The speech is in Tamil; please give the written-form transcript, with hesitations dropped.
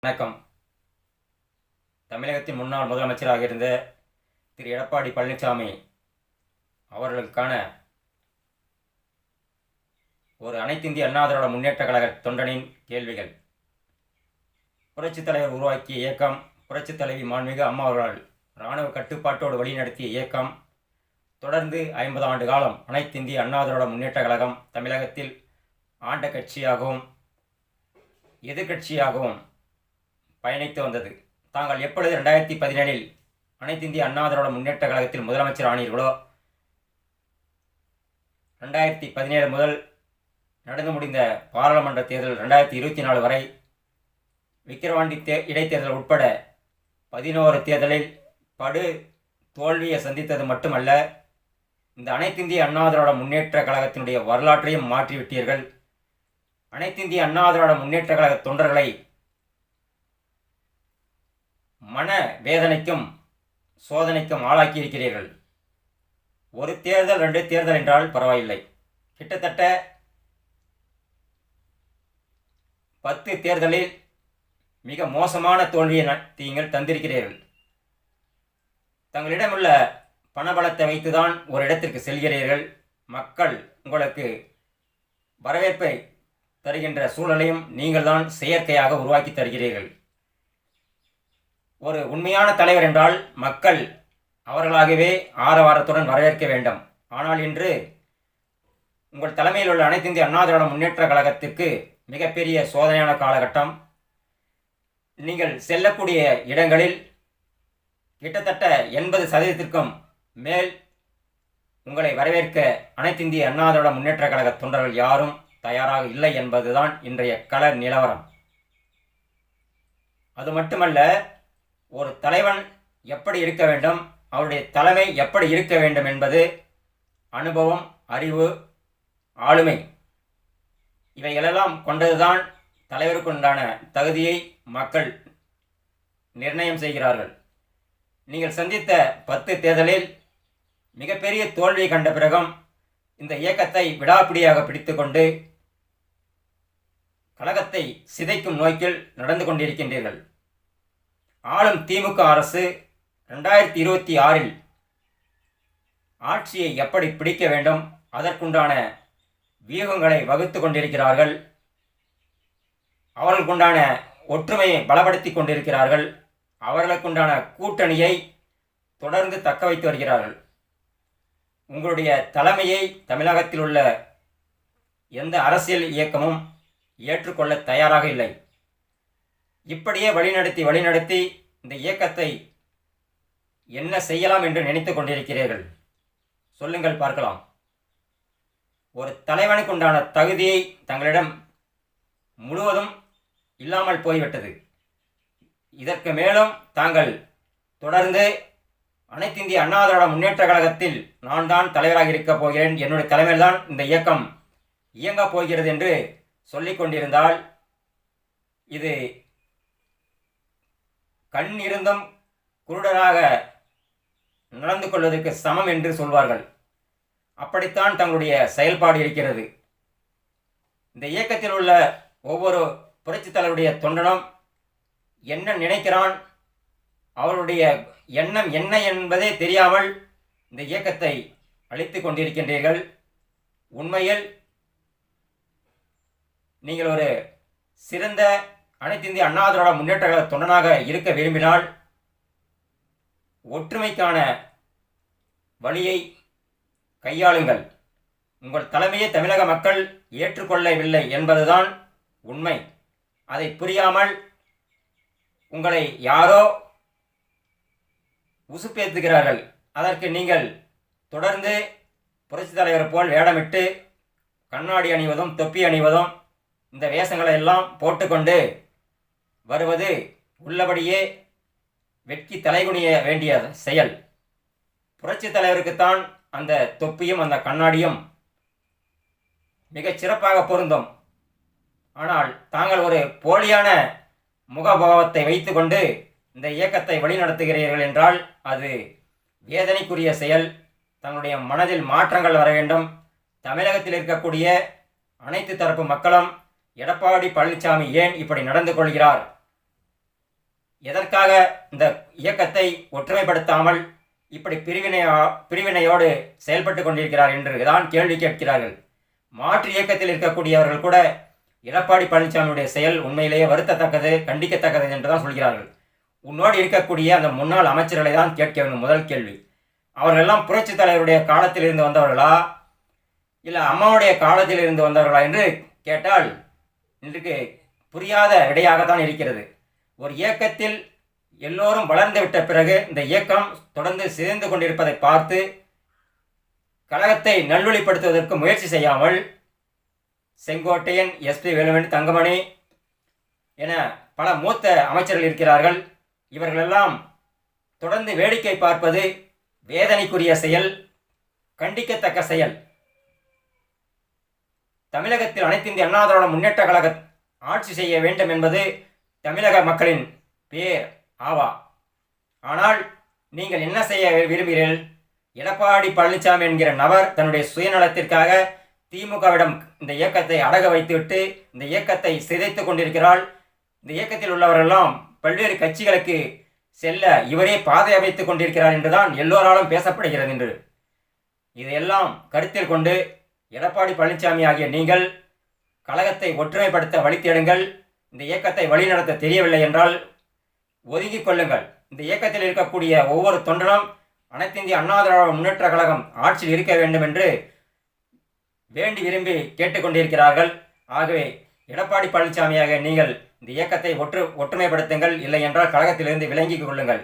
வணக்கம். தமிழகத்தின் முன்னாள் முதலமைச்சராக இருந்த திரு எடப்பாடி பழனிசாமி அவர்களுக்கான ஒரு அனைத்திந்திய அண்ணா திராவிட முன்னேற்ற கழக தொண்டனின் கேள்விகள். புரட்சித் தலைவர் உருவாக்கிய இயக்கம், புரட்சித் தலைவி மாண்புமிகு அம்மா அவர்களால் இராணுவ கட்டுப்பாட்டோடு வழிநடத்திய இயக்கம் தொடர்ந்து 50 ஆண்டு காலம் அனைத்திந்திய அண்ணா திராவிட முன்னேற்ற கழகம் தமிழகத்தில் ஆண்ட கட்சியாகவும் எதிர்கட்சியாகவும் பயணித்து வந்தது. தாங்கள் எப்பொழுது 2017இல் அனைத்திந்திய அண்ணா திராவிட முன்னேற்ற கழகத்தில் முதலமைச்சர் ஆனீர்களோ, 2017 முதல் நடந்து முடிந்த பாராளுமன்ற தேர்தல் 2024 வரை விக்கிரவாண்டி இடைத்தேர்தல் உட்பட 11 தேர்தலில் படு தோல்வியை சந்தித்தது மட்டுமல்ல, இந்த அனைத்திந்திய அண்ணா திராவிட முன்னேற்ற கழகத்தினுடைய வரலாற்றையும் மாற்றிவிட்டீர்கள். அனைத்திந்திய அண்ணா திராவிட முன்னேற்ற கழக தொண்டர்களை மன வேதனைக்கும் சோதனைக்கும் ஆளாக்கியிருக்கிறீர்கள். ஒரு தேர்தல் 2 தேர்தல் என்றால் பரவாயில்லை, கிட்டத்தட்ட 10 தேர்தலில் மிக மோசமான தோல்வியை நீங்கள் தந்திருக்கிறீர்கள். தங்களிடமுள்ள பணபலத்தை வைத்துதான் ஒரு இடத்திற்கு செல்கிறீர்கள். மக்கள் உங்களுக்கு வரவேற்பை தருகின்ற சூழலையும் நீங்கள் தான் செயற்கையாக உருவாக்கி தருகிறீர்கள். ஒரு உண்மையான தலைவர் என்றால் மக்கள் அவர்களாகவே ஆரவாரத்துடன் வரவேற்க வேண்டும். ஆனால் இன்று உங்கள் தலைமையில் உள்ள அனைத்திந்திய அண்ணா திராவிட முன்னேற்ற கழகத்திற்கு மிகப்பெரிய சோதனையான காலகட்டம். நீங்கள் செல்லக்கூடிய இடங்களில் கிட்டத்தட்ட 80% மேல் உங்களை வரவேற்க அனைத்திந்திய அண்ணா திராவிட முன்னேற்ற கழக தொண்டர்கள் யாரும் தயாராக இல்லை என்பதுதான் இன்றைய கள நிலவரம். அது மட்டுமல்ல, ஒரு தலைவன் எப்படி இருக்க வேண்டும், அவருடைய தலைமை எப்படி இருக்க வேண்டும் என்பது அனுபவம், அறிவு, ஆளுமை இவைகளெல்லாம் கொண்டதுதான் தலைவருக்கு உண்டான தகுதியை மக்கள் நிர்ணயம் செய்கிறார்கள். நீங்கள் சந்தித்த 10 தேர்தலில் மிகப்பெரிய தோல்வியை கண்ட பிறகும் இந்த இயக்கத்தை விடாப்பிடியாக பிடித்து கொண்டு கழகத்தை சிதைக்கும் நோக்கில் நடந்து கொண்டிருக்கின்றீர்கள். ஆளும் திமுக அரசு 2026இல் ஆட்சியை எப்படி பிடிக்க வேண்டும், அதற்குண்டான வியூகங்களை வகுத்து கொண்டிருக்கிறார்கள். அவர்களுக்குண்டான ஒற்றுமையை பலப்படுத்தி கொண்டிருக்கிறார்கள். அவர்களுக்குண்டான கூட்டணியை தொடர்ந்து தக்க வைத்து வருகிறார்கள். உங்களுடைய தலைமையை தமிழகத்தில் உள்ள எந்த அரசியல் இயக்கமும் ஏற்றுக்கொள்ள தயாராக இல்லை. இப்படியே வழிநடத்தி இந்த இயக்கத்தை என்ன செய்யலாம் என்று நினைத்து கொண்டிருக்கிறீர்கள்? சொல்லுங்கள் பார்க்கலாம். ஒரு தலைவனுக்கு உண்டான தகுதியை தங்களிடம் முழுவதும் இல்லாமல் போய்விட்டது. இதற்கு மேலும் தாங்கள் தொடர்ந்து அனைத்திந்திய அண்ணா திராவிட முன்னேற்ற கழகத்தில் நான் தான் தலைவராக இருக்கப் போகிறேன், என்னுடைய தலைமையில்தான் இந்த இயக்கம் இயங்கப் போகிறது என்று சொல்லிக் கொண்டிருந்தால் இது கண் இருந்தும் குருடராக நடந்து கொள்வதற்கு சமம் என்று சொல்வார்கள். அப்படித்தான் தங்களுடைய செயல்பாடு இருக்கிறது. இந்த இயக்கத்தில் உள்ள ஒவ்வொரு புரட்சித் தலைவருடைய தொண்டனும் என்ன நினைக்கிறான், அவருடைய எண்ணம் என்ன என்பதே தெரியாமல் இந்த இயக்கத்தை அழித்து கொண்டிருக்கின்றீர்கள். உண்மையில் நீங்கள் ஒரு சிறந்த அனைத்திந்திய அண்ணா திராவிட முன்னேற்ற கழக தொண்டனாக இருக்க விரும்பினால் ஒற்றுமைக்கான வழியை கையாளுங்கள். உங்கள் தலைமையை தமிழக மக்கள் ஏற்றுக்கொள்ளவில்லை என்பதுதான் உண்மை. அதை புரியாமல் உங்களை யாரோ உசுப்பேத்துகிறார்கள். அதற்கு நீங்கள் தொடர்ந்து புரட்சித் தலைவர் போல் வேடமிட்டு கண்ணாடி அணிவதும் தொப்பி அணிவதும் இந்த வேஷங்களை எல்லாம் போட்டுக்கொண்டு வருவது உள்ளபடியே வெட்கி தலைகுனிய வேண்டிய செயல். புரட்சித் தலைவருக்குத்தான் அந்த தொப்பியும் அந்த கண்ணாடியும் மிகச் சிறப்பாக பொருந்தும். ஆனால் தாங்கள் ஒரு போலியான முகபாவத்தை வைத்துக்கொண்டு இந்த இயக்கத்தை வழிநடத்துகிறீர்கள் என்றால் அது வேதனைக்குரிய செயல். தங்களுடைய மனதில் மாற்றங்கள் வர வேண்டும். தமிழகத்தில் இருக்கக்கூடிய அனைத்து தரப்பு மக்களும் எடப்பாடி பழனிசாமி ஏன் இப்படி நடந்து கொள்கிறார், எதற்காக இந்த இயக்கத்தை ஒற்றுமைப்படுத்தாமல் இப்படி பிரிவினையோடு செயல்பட்டு கொண்டிருக்கிறார் என்று தான் கேள்வி கேட்கிறார்கள். மாற்று இயக்கத்தில் இருக்கக்கூடியவர்கள் கூட எடப்பாடி பழனிசாமியுடைய செயல் உண்மையிலேயே வருத்தத்தக்கது, கண்டிக்கத்தக்கது என்று தான் சொல்கிறார்கள். உன்னோடு இருக்கக்கூடிய அந்த முன்னாள் அமைச்சர்களை தான் கேட்க வேண்டும். முதல் கேள்வி, அவர்களெல்லாம் புரட்சி தலைவருடைய காலத்தில் இருந்து வந்தவர்களா இல்லை அம்மாவுடைய காலத்தில் இருந்து வந்தவர்களா என்று கேட்டால் இன்றைக்கு புரியாத விடையாகத்தான் இருக்கிறது. ஒரு இயக்கத்தில் எல்லோரும் வளர்ந்து விட்ட பிறகு இந்த இயக்கம் தொடர்ந்து சிதைந்து கொண்டிருப்பதை பார்த்து கழகத்தை நல்வழிப்படுத்துவதற்கு முயற்சி செய்யாமல் செங்கோட்டையன், எஸ்பி வேலுமணி, தங்கமணி என பல மூத்த அமைச்சர்கள் இருக்கிறார்கள். இவர்களெல்லாம் தொடர்ந்து வேடிக்கை பார்ப்பது வேதனைக்குரிய செயல், கண்டிக்கத்தக்க செயல். தமிழகத்தில் அனைத்து இந்திய அண்ணா திராவிட முன்னேற்ற கழக ஆட்சி செய்ய வேண்டும் என்பது தமிழக மக்களின் பேர் ஆவா. ஆனால் நீங்கள் என்ன செய்ய விரும்புகிறீர்கள்? எடப்பாடி பழனிசாமி என்கிற நபர் தன்னுடைய சுயநலத்திற்காக திமுகவிடம் இந்த இயக்கத்தை அடக வைத்துவிட்டு இந்த இயக்கத்தை சிதைத்து கொண்டிருக்கிறாள். இந்த இயக்கத்தில் உள்ளவரெல்லாம் பல்வேறு கட்சிகளுக்கு செல்ல இவரே பாதை அமைத்துக் கொண்டிருக்கிறார் என்றுதான் எல்லோராலும் பேசப்படுகிறது என்று. இதையெல்லாம் கருத்தில் கொண்டு எடப்பாடி பழனிசாமி ஆகிய நீங்கள் கழகத்தை ஒற்றுமைப்படுத்த வழி தேடுங்கள். இந்த இயக்கத்தை வழிநடத்த தெரியவில்லை என்றால் ஒதுங்கிக் கொள்ளுங்கள். இந்த இயக்கத்தில் இருக்கக்கூடிய ஒவ்வொரு தொண்டனும் அனைத்து இந்திய அண்ணா திராவிட முன்னேற்ற கழகம் ஆட்சியில் இருக்க வேண்டும் என்று வேண்டி விரும்பி கேட்டுக்கொண்டிருக்கிறார்கள். ஆகவே எடப்பாடி பழனிசாமியாக நீங்கள் இந்த இயக்கத்தை ஒற்றுமைப்படுத்துங்கள், இல்லை என்றால் கழகத்திலிருந்து விலகிக் கொள்ளுங்கள்.